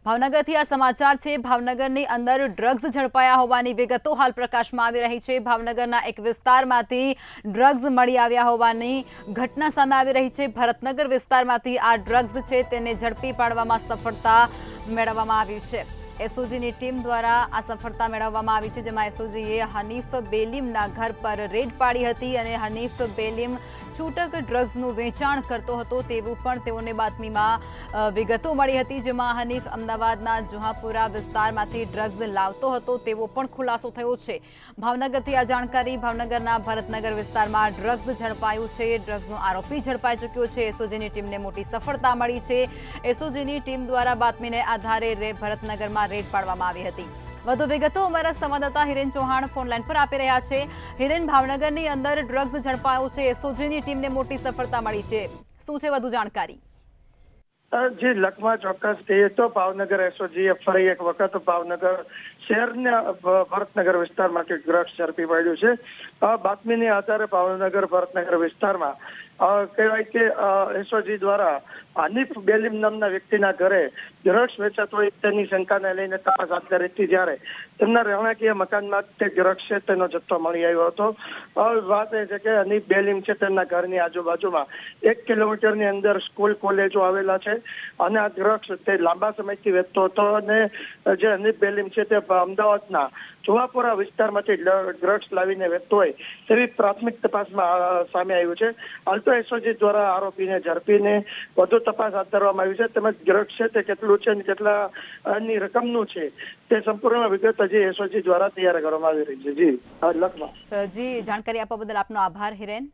ભાવનગરથી આ સમાચાર છે। ભાવનગરની અંદર ડ્રગ્સ ઝડપાયા હોવાની વિગતો હાલ પ્રકાશમાં આવી રહી છે। ભાવનગરના એક વિસ્તારમાંથી ડ્રગ્સ મળી આવ્યા હોવાની ઘટના સામે આવી રહી છે। ભરતનગર વિસ્તારમાંથી આ ડ્રગ્સ છે તેને ઝડપી પાડવામાં સફળતા મેળવવામાં આવી છે। એસઓજીની ટીમ દ્વારા આ સફળતા મેળવવામાં આવી છે, જેમાં એસઓજીએ હનીફ બેલીમના ઘર પર રેડ પાડી હતી અને હનીફ બેલીમ છૂટક ડ્રગ્સનું વેચાણ કરતો હતો તેવું પણ તેઓને બાતમીમાં વિગતો મળી હતી, જેમાં હનીફ અમદાવાદના જુહાપુરા વિસ્તારમાંથી ડ્રગ્સ લાવતો હતો તેવો પણ ખુલાસો થયો છે। ભાવનગરથી આ જાણકારી ભાવનગરના ભરતનગર વિસ્તારમાં ડ્રગ્સ ઝડપાયું છે। ડ્રગ્સનો આરોપી ઝડપાઈ ચૂક્યો છે। એસઓજીની ટીમને મોટી સફળતા મળી છે। એસઓજીની ટીમ દ્વારા બાતમીને આધારે ભરતનગરમાં રેડ પાડવામાં આવી હતી। વધુ વિગતો અમારા સંવાદદાતા હિરેન ચૌહાણ ફોનલાઈન પર આપી રહ્યા છે। હિરેન, ભાવનગરની અંદર ડ્રગ્સ ઝડપાયો છે, એસઓજીની ટીમને મોટી સફળતા મળી છે, શું છે વધુ જાણકારી? જી લખમાં ચોક્કસ કહીએ તો ભાવનગર એસઓજીએ ફરી એક વખત ભાવનગર શહેરના ભરતનગર વિસ્તારમાંથી ડ્રગ્સ ઝડપી પાડ્યું છે। બાતમીને આધારે ભાવનગર ભરતનગર વિસ્તારમાં કહેવાય કે એસઓજી દ્વારા હનીફ બેલીમ નામના વ્યક્તિના ઘરે ડ્રગ્સ વેચાતો હોય તેની શંકાને લઈને તપાસ હાથ ધરી હતી, જ્યારે તેમના રહેણાંકીય મકાનમાં તે ડ્રગ્સ છે તેનો જથ્થો મળી આવ્યો હતો। વાત એ છે કે હનીફ બેલીમ છે તેમના ઘરની આજુબાજુમાં 1 કિલોમીટરની અંદર સ્કૂલ કોલેજો આવેલા છે અને આ ડ્રગ્સ તે લાંબા સમયથી વેચતો હતો અને જે હનીફ બેલીમ છે તે અમદાવાદના જુહાપુરા વિસ્તારમાંથી ડ્રગ્સ લાવીને વેચતો હોય તેવી પ્રાથમિક તપાસમાં સામે આવ્યું છે। હાલ તો એસઓજી દ્વારા આરોપીને ઝડપીને વધુ તપાસ હાથ ધરવામાં આવી છે, તેમજ ડ્રગ્સ છે તે કેટલું છે અને કેટલાની રકમનું છે તે સંપૂર્ણ વિગત હજી એસઓજી દ્વારા તૈયાર કરવામાં આવી રહી છે। જી લખમાં જી જાણકારી આપવા બદલ આપનો આભાર હિરેન।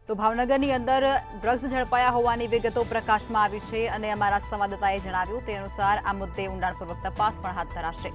તો ભાવનગરની અંદર ડ્રગ્સ ઝડપાયા હોવાની વિગતો પ્રકાશમાં આવી છે અને અમારા સંવાદદાતાએ જણાવ્યું તે અનુસાર આ મુદ્દે ઊંડાણપૂર્વક તપાસ પણ હાથ ધરાશે।